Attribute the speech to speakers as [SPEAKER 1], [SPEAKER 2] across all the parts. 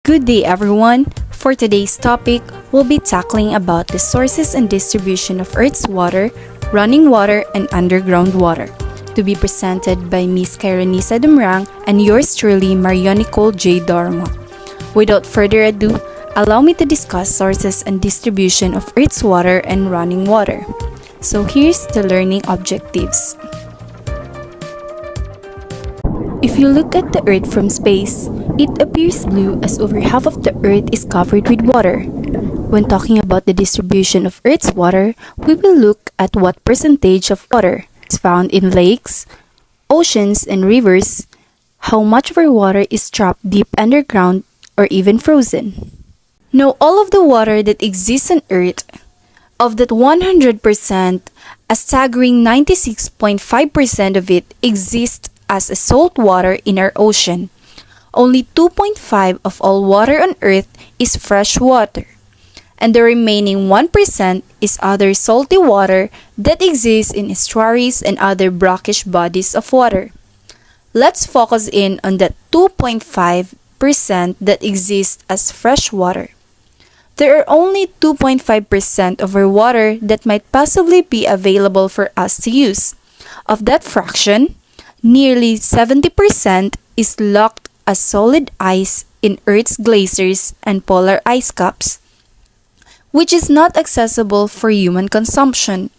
[SPEAKER 1] Good day everyone! For today's topic, we'll be tackling about the sources and distribution of Earth's water, running water, and underground water. To be presented by Miss Kairanisa Dumrang and yours truly, Maria Nicole J. Dorma. Without further ado, allow me to discuss sources and distribution of Earth's water and running water. So here's the learning objectives. If you look at the Earth from space, it appears blue as over half of the Earth is covered with water. When talking about the distribution of Earth's water, we will look at what percentage of water is found in lakes, oceans, and rivers, how much of our water is trapped deep underground or even frozen. Now, all of the water that exists on Earth, of that 100%, a staggering 96.5% of it exists as a salt water in our ocean. Only 2.5% of all water on Earth is fresh water, and the remaining 1% is other salty water that exists in estuaries and other brackish bodies of water. Let's focus in on that 2.5% that exists as fresh water. There are only 2.5% of our water that might possibly be available for us to use. Of that fraction, nearly 70% is locked as solid ice in Earth's glaciers and polar ice caps, which is not accessible for human consumption.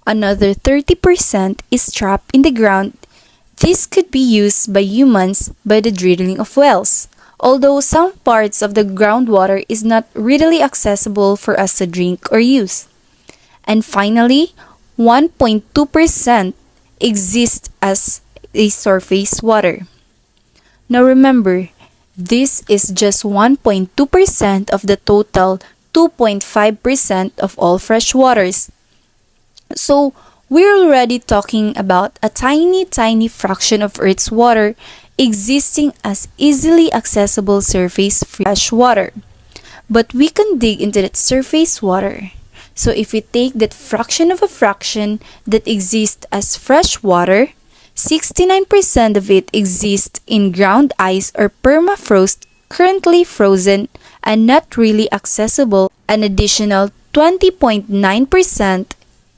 [SPEAKER 1] Another 30% is trapped in the ground. This could be used by humans by the drilling of wells, although some parts of the groundwater is not readily accessible for us to drink or use. And finally, 1.2% exists as a surface water. Now remember, this is just 1.2% of the total 2.5% of all fresh waters. So, we're already talking about a tiny fraction of Earth's water existing as easily accessible surface fresh water. But we can dig into that surface water. So if we take that fraction of a fraction that exists as fresh water, 69% of it exists in ground ice or permafrost, currently frozen and not really accessible. An additional 20.9%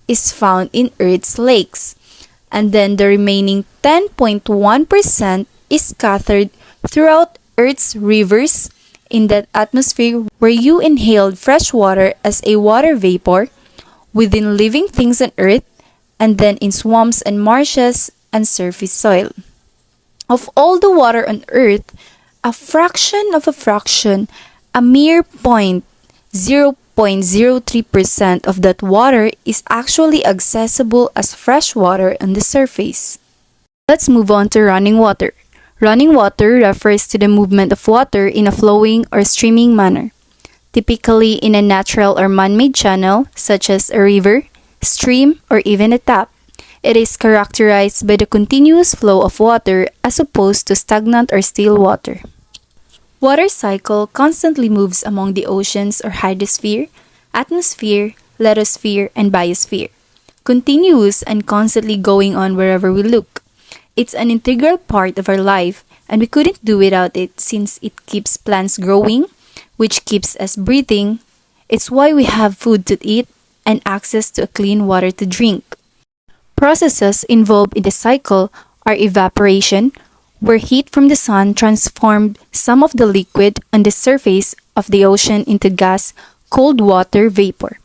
[SPEAKER 1] is found in Earth's lakes. And then the remaining 10.1% is scattered throughout Earth's rivers in that atmosphere where you inhaled fresh water as a water vapor, within living things on Earth, and then in swamps and marshes and surface soil. Of all the water on Earth, a fraction of a fraction, a mere 0.03% of that water is actually accessible as fresh water on the surface. Let's move on to running water. Running water refers to the movement of water in a flowing or streaming manner, typically in a natural or man-made channel such as a river, stream, or even a tap. It is characterized by the continuous flow of water as opposed to stagnant or still water. Water cycle constantly moves among the oceans or hydrosphere, atmosphere, lithosphere, and biosphere, continuous and constantly going on wherever we look. It's an integral part of our life, and we couldn't do without it since it keeps plants growing, which keeps us breathing. It's why we have food to eat and access to clean water to drink. Processes involved in the cycle are evaporation, where heat from the sun transformed some of the liquid on the surface of the ocean into gas, cold water vapor.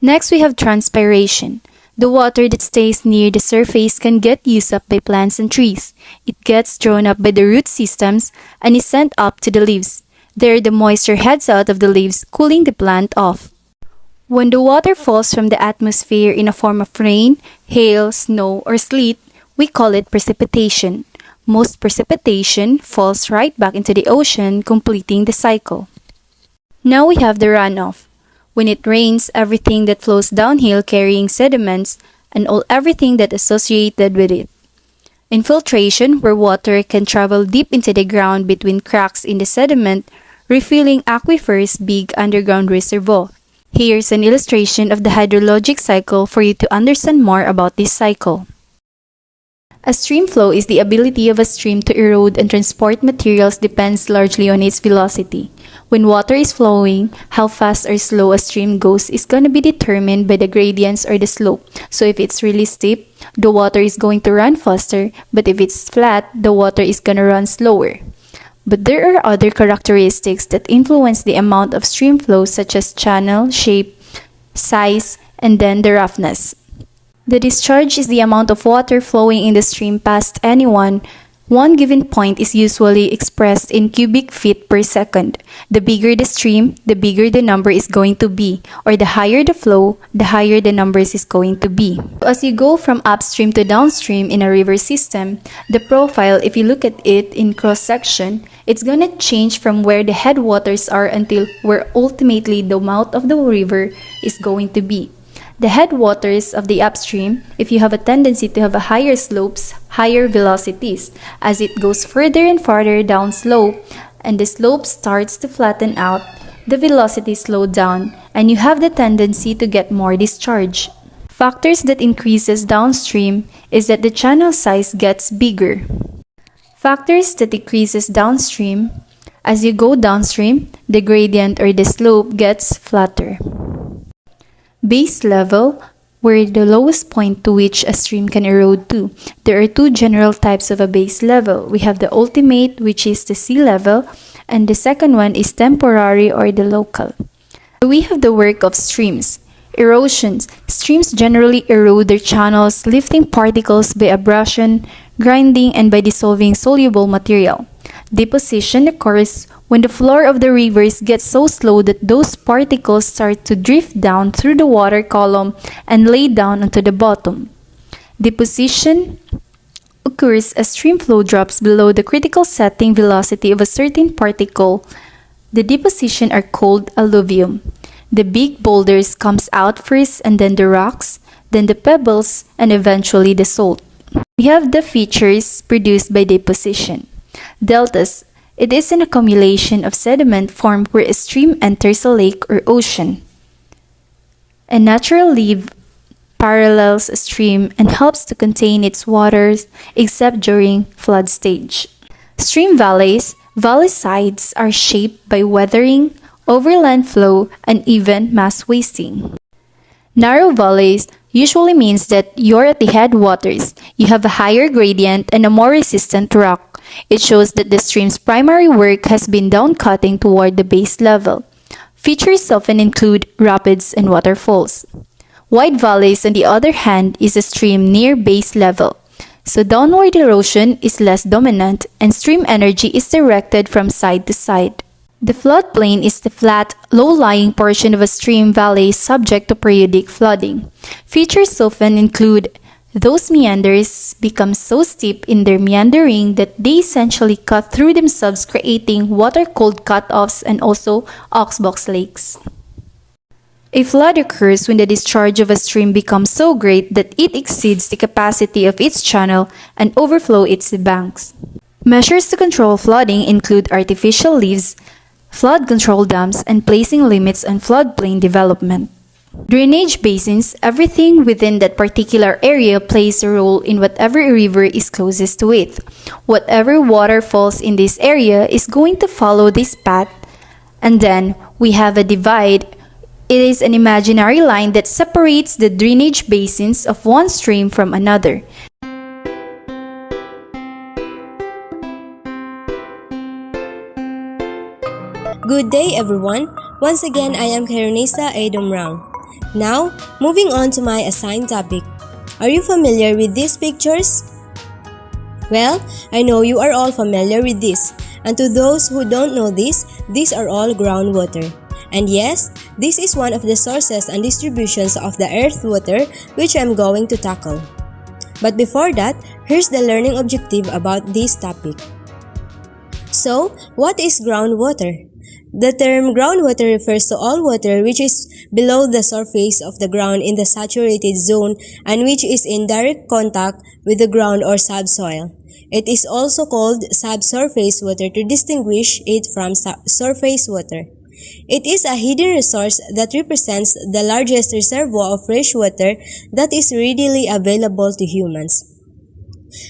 [SPEAKER 1] Next, we have transpiration. The water that stays near the surface can get used up by plants and trees. It gets drawn up by the root systems and is sent up to the leaves. There, the moisture heads out of the leaves, cooling the plant off. When the water falls from the atmosphere in a form of rain, hail, snow, or sleet, we call it precipitation. Most precipitation falls right back into the ocean, completing the cycle. Now we have the runoff. When it rains, everything that flows downhill carrying sediments and everything that associated with it. Infiltration, where water can travel deep into the ground between cracks in the sediment, refilling aquifers' big underground reservoir. Here's an illustration of the hydrologic cycle for you to understand more about this cycle. A stream flow is the ability of a stream to erode and transport materials depends largely on its velocity. When water is flowing, how fast or slow a stream goes is going to be determined by the gradients or the slope. So if it's really steep, the water is going to run faster, but if it's flat, the water is going to run slower. But there are other characteristics that influence the amount of stream flow such as channel, shape, size, and then the roughness. The discharge is the amount of water flowing in the stream past one given point is usually expressed in cubic feet per second. The bigger the stream, the bigger the number is going to be, or the higher the flow, the higher the numbers is going to be. As you go from upstream to downstream in a river system, the profile, if you look at it in cross-section, it's gonna change from where the headwaters are until where ultimately the mouth of the river is going to be. The headwaters of the upstream, if you have a tendency to have a higher slopes, higher velocities, as it goes further and farther down slope, and the slope starts to flatten out, the velocity slows down, and you have the tendency to get more discharge. Factors that increases downstream is that the channel size gets bigger. Factors that decreases downstream, as you go downstream, the gradient or the slope gets flatter. Base level, where the lowest point to which a stream can erode to. There are two general types of a base level. We have the ultimate, which is the sea level, and the second one is temporary or the local. We have the work of streams. Erosions. Streams generally erode their channels, lifting particles by abrasion, grinding, and by dissolving soluble material. Deposition occurs when the floor of the rivers gets so slow that those particles start to drift down through the water column and lay down onto the bottom. Deposition occurs as stream flow drops below the critical setting velocity of a certain particle. The deposition are called alluvium. The big boulders comes out first, and then the rocks, then the pebbles, and eventually the salt. We have the features produced by deposition. Deltas. It is an accumulation of sediment formed where a stream enters a lake or ocean. A natural leaf parallels a stream and helps to contain its waters except during flood stage. Stream valleys. Valley sides are shaped by weathering, overland flow, and even mass wasting. Narrow valleys usually means that you're at the headwaters. You have a higher gradient and a more resistant rock. It shows that the stream's primary work has been downcutting toward the base level. Features often include rapids and waterfalls. Wide valleys, on the other hand, is a stream near base level. So downward erosion is less dominant and stream energy is directed from side to side. The floodplain is the flat, low-lying portion of a stream valley subject to periodic flooding. Features often include those meanders become so steep in their meandering that they essentially cut through themselves, creating water-cooled cutoffs and also oxbox lakes. A flood occurs when the discharge of a stream becomes so great that it exceeds the capacity of its channel and overflows its banks. Measures to control flooding include artificial levees, flood control dams, and placing limits on floodplain development. Drainage basins. Everything within that particular area plays a role in whatever river is closest to it. Whatever water falls in this area is going to follow this path. And then we have a divide. It is an imaginary line that separates the drainage basins of one stream from another.
[SPEAKER 2] Good day everyone! Once again, I am Karonisa Adam Brown. Now, moving on to my assigned topic. Are you familiar with these pictures? Well, I know you are all familiar with this. And to those who don't know this, these are all groundwater. And yes, this is one of the sources and distributions of the earth water which I'm going to tackle. But before that, here's the learning objective about this topic. So, what is groundwater? The term groundwater refers to all water which is below the surface of the ground in the saturated zone and which is in direct contact with the ground or subsoil. It is also called subsurface water to distinguish it from surface water. It is a hidden resource that represents the largest reservoir of fresh water that is readily available to humans.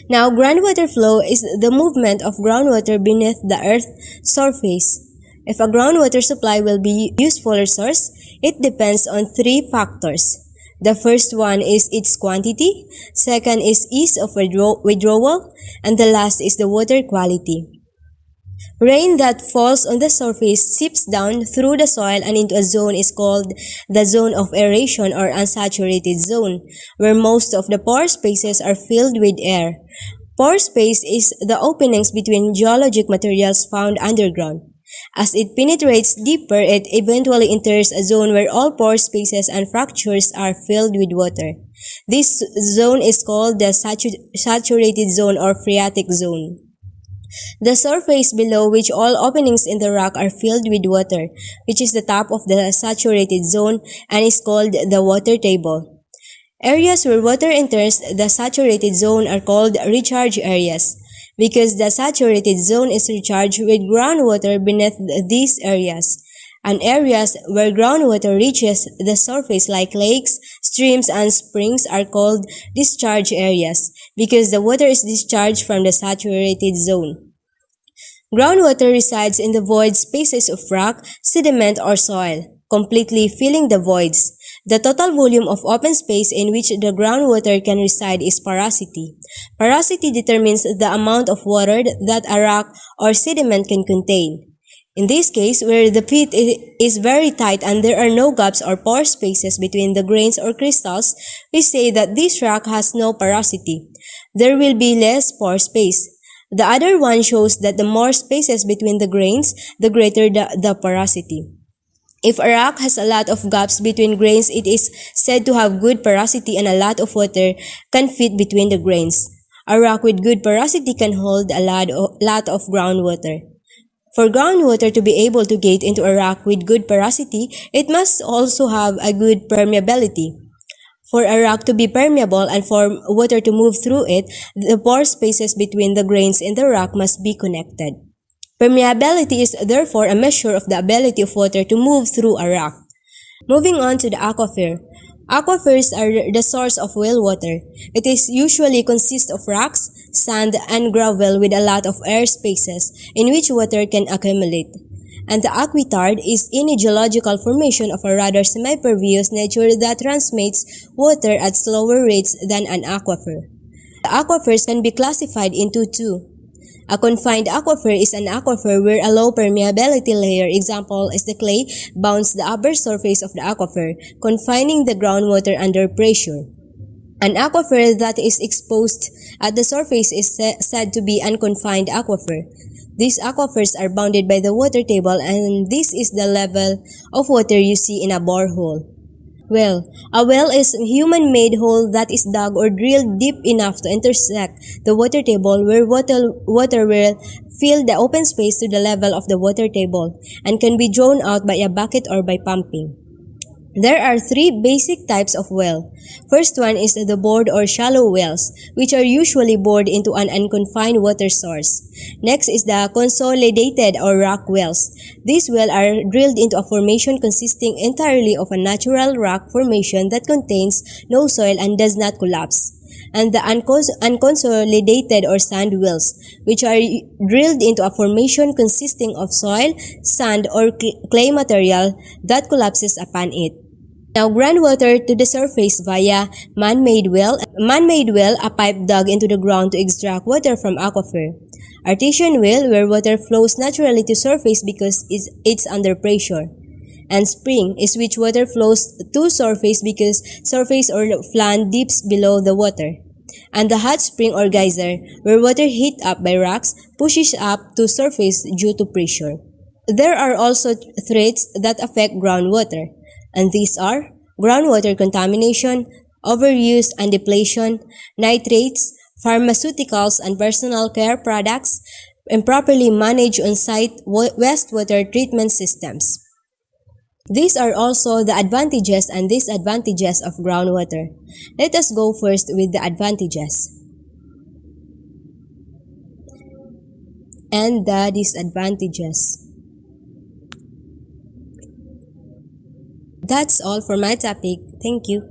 [SPEAKER 2] Now, groundwater flow is the movement of groundwater beneath the Earth's surface. If a groundwater supply will be a useful resource, it depends on three factors. The first one is its quantity, second is ease of withdrawal, and the last is the water quality. Rain that falls on the surface seeps down through the soil and into a zone is called the zone of aeration or unsaturated zone, where most of the pore spaces are filled with air. Pore space is the openings between geologic materials found underground. As it penetrates deeper, it eventually enters a zone where all pore spaces and fractures are filled with water. This zone is called the saturated zone or phreatic zone. The surface below which all openings in the rock are filled with water, which is the top of the saturated zone and is called the water table. Areas where water enters the saturated zone are called recharge areas, because the saturated zone is recharged with groundwater beneath these areas. And areas where groundwater reaches the surface like lakes, streams, and springs are called discharge areas, because the water is discharged from the saturated zone. Groundwater resides in the void spaces of rock, sediment, or soil, completely filling the voids. The total volume of open space in which the groundwater can reside is porosity. Porosity determines the amount of water that a rock or sediment can contain. In this case, where the pit is very tight and there are no gaps or pore spaces between the grains or crystals, we say that this rock has no porosity. There will be less pore space. The other one shows that the more spaces between the grains, the greater the porosity. If a rock has a lot of gaps between grains, it is said to have good porosity and a lot of water can fit between the grains. A rock with good porosity can hold a lot of groundwater. For groundwater to be able to get into a rock with good porosity, it must also have a good permeability. For a rock to be permeable and for water to move through it, the pore spaces between the grains in the rock must be connected. Permeability is therefore a measure of the ability of water to move through a rock. Moving on to the aquifer. Aquifers are the source of well water. It is usually consists of rocks, sand, and gravel with a lot of air spaces in which water can accumulate. And the aquitard is any geological formation of a rather semi-pervious nature that transmits water at slower rates than an aquifer. The aquifers can be classified into two. A confined aquifer is an aquifer where a low permeability layer, example is the clay, bounds the upper surface of the aquifer, confining the groundwater under pressure. An aquifer that is exposed at the surface is said to be unconfined aquifer. These aquifers are bounded by the water table, and this is the level of water you see in a borehole. Well, a well is a human-made hole that is dug or drilled deep enough to intersect the water table where water will fill the open space to the level of the water table and can be drawn out by a bucket or by pumping. There are three basic types of well. First one is the bored or shallow wells, which are usually bored into an unconfined water source. Next is the consolidated or rock wells. These wells are drilled into a formation consisting entirely of a natural rock formation that contains no soil and does not collapse. And the unconsolidated or sand wells, which are drilled into a formation consisting of soil, sand, or clay material that collapses upon it. Now, groundwater to the surface via man-made well. Man-made well, a pipe dug into the ground to extract water from aquifer. Artesian well, where water flows naturally to surface because it's under pressure. And spring is which water flows to surface because surface or flan dips below the water. And the hot spring or geyser, where water heat up by rocks pushes up to surface due to pressure. There are also threats that affect groundwater, and these are groundwater contamination, overuse and depletion, nitrates, pharmaceuticals and personal care products, improperly managed on-site wastewater treatment systems. These are also the advantages and disadvantages of groundwater. Let us go first with the advantages and the disadvantages. That's all for my topic. Thank you.